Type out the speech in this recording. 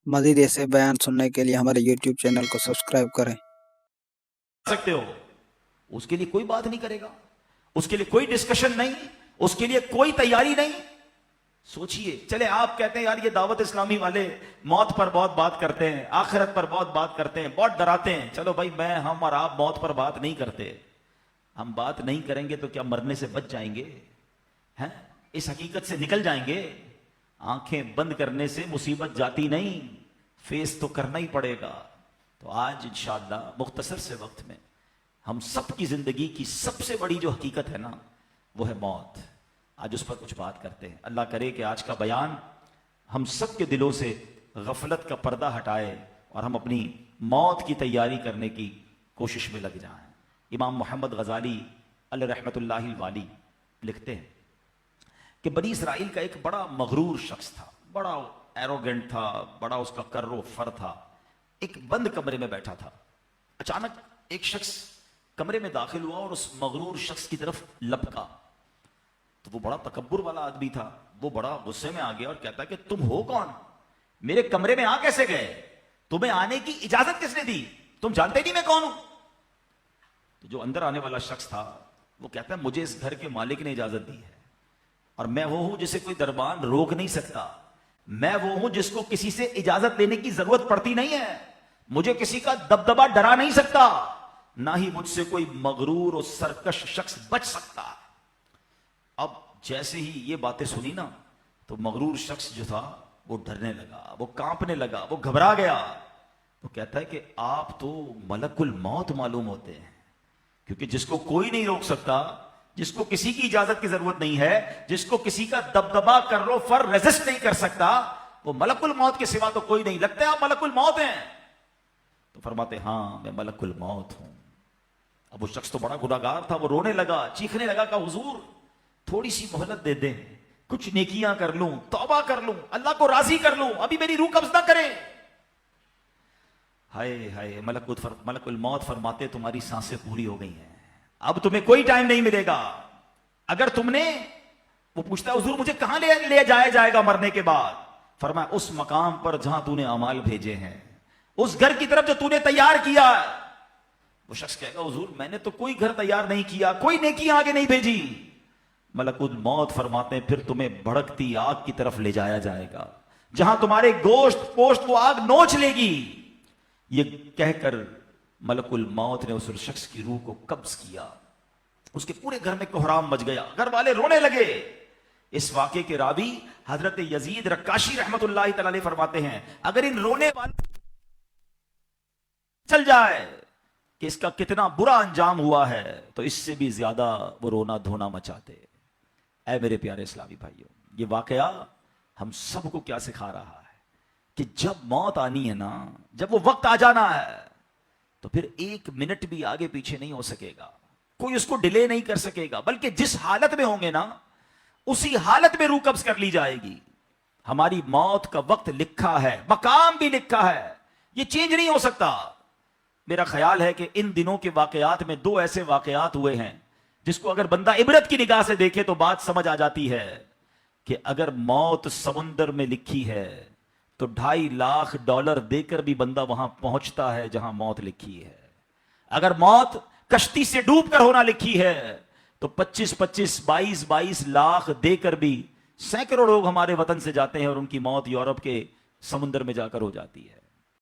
मजीद ऐसे बयान सुनने के लिए हमारे YouTube चैनल को सब्सक्राइब करें। सकते हो, उसके लिए कोई बात नहीं करेगा, उसके लिए कोई डिस्कशन नहीं, उसके लिए कोई तैयारी नहीं। सोचिए, चले आप कहते हैं यार ये दावत इस्लामी वाले मौत पर बहुत बात करते हैं, आखिरत पर बहुत बात करते हैं, बहुत डराते हैं। चलो भाई, हम और आप मौत पर बात नहीं करते। हम बात नहीं करेंगे तो क्या मरने से बच जाएंगे? हैं? इस हकीकत से निकल जाएंगे। आंखें बंद करने से मुसीबत जाती नहीं, फेस तो करना ही पड़ेगा। तो आज इंशाअल्लाह मुख्तसर से वक्त में हम सब की जिंदगी की सबसे बड़ी जो हकीकत है ना, वो है मौत। आज उस पर कुछ बात करते हैं। अल्लाह करे कि आज का बयान हम सब के दिलों से गफलत का पर्दा हटाए और हम अपनी मौत की तैयारी करने की कोशिश में लग जाएं। इमाम मोहम्मद गजाली अलैहि रहमतुल्लाहि वाली लिखते हैं कि बनी इसराइल का एक बड़ा मगरूर शख्स था, बड़ा एरोगेंट था, बड़ा उसका कर्रो फर था। एक बंद कमरे में बैठा था। अचानक एक शख्स कमरे में दाखिल हुआ और उस मगरूर शख्स की तरफ लपका। तो वो बड़ा तकब्बुर वाला आदमी था, वो बड़ा गुस्से में आ गया और कहता कि तुम हो कौन? मेरे कमरे में आ कैसे गए? तुम्हें आने की इजाजत किसने दी? तुम जानते नहीं मैं कौन हूं? तो जो अंदर आने वाला शख्स था वो कहता है मुझे इस घर के मालिक ने इजाजत दी है और मैं वो हूं जिसे कोई दरबान रोक नहीं सकता। मैं वो हूं जिसको किसी से इजाजत लेने की जरूरत पड़ती नहीं है। मुझे किसी का दबदबा डरा नहीं सकता, ना ही मुझसे कोई मगरूर और सरकश शख्स बच सकता। अब जैसे ही ये बातें सुनी ना, तो मगरूर शख्स जो था वो डरने लगा, वो कांपने लगा, वो घबरा गया। वो कहता है कि आप तो मलकुल मौत मालूम होते हैं, क्योंकि जिसको कोई नहीं रोक सकता, जिसको किसी की इजाजत की जरूरत नहीं है, जिसको किसी का दबदबा कर लो फर रेजिस्ट नहीं कर सकता, वो मलकुल मौत के सिवा तो कोई नहीं। लगता है आप मलकुल मौत हैं? तो फरमाते हां मैं मलकुल मौत हूं। अब वो शख्स तो बड़ा गुनाहगार था, वो रोने लगा, चीखने लगा कि हुजूर थोड़ी सी मोहलत दे दें, कुछ नेकियां कर लूं, तौबा कर लूं, अल्लाह को राजी कर लूं, अभी मेरी रूह कब्ज ना करे। हाय हाय, मलकुल मौत फरमाते तुम्हारी सांसें पूरी हो गई हैं, अब तुम्हें कोई टाइम नहीं मिलेगा। अगर तुमने, वो पूछता है हुजूर मुझे कहां ले जाया जाएगा मरने के बाद? फरमाया उस मकाम पर जहां तूने अमाल भेजे हैं, उस घर की तरफ जो तूने तैयार किया। वो शख्स कहेगा हुजूर मैंने तो कोई घर तैयार नहीं किया, कोई नेकी आगे नहीं भेजी। मलकुल मौत फरमाते हैं फिर तुम्हें भड़कती आग की तरफ ले जाया जाएगा, जहां तुम्हारे गोश्त पोश्त वो आग नोच लेगी। ये कहकर मलकुल मौत ने उस शख्स की रूह को कब्ज किया। उसके पूरे घर में कोहराम मच गया, घर वाले रोने लगे। इस वाक़े के रावी हजरत यजीद रक्काशी रहमतुल्लाहि तआला अलैह फरमाते हैं अगर इन रोने वाले चल जाए कि इसका कितना बुरा अंजाम हुआ है, तो इससे भी ज्यादा वो रोना धोना मचाते। ऐ मेरे प्यारे इस्लामी भाइयों, ये वाकया हम सबको क्या सिखा रहा है कि जब मौत आनी है ना, जब वो वक्त आ जाना है, तो फिर एक मिनट भी आगे पीछे नहीं हो सकेगा, कोई उसको डिले नहीं कर सकेगा, बल्कि जिस हालत में होंगे ना उसी हालत में रूह कब्ज कर ली जाएगी। हमारी मौत का वक्त लिखा है, मकाम भी लिखा है, ये चेंज नहीं हो सकता। मेरा ख्याल है कि इन दिनों के वाकयात में दो ऐसे वाकयात हुए हैं जिसको अगर बंदा इबरत की निगाह से देखे तो बात समझ आ जाती है कि अगर मौत समुंदर में लिखी है तो $2.5 लाख देकर भी बंदा वहां पहुंचता है जहां मौत लिखी है। अगर मौत कश्ती से डूब कर होना लिखी है तो 25-25, 22-22 लाख देकर भी सैकड़ों लोग हमारे वतन से जाते हैं और उनकी मौत यूरोप के समुंदर में जाकर हो जाती है।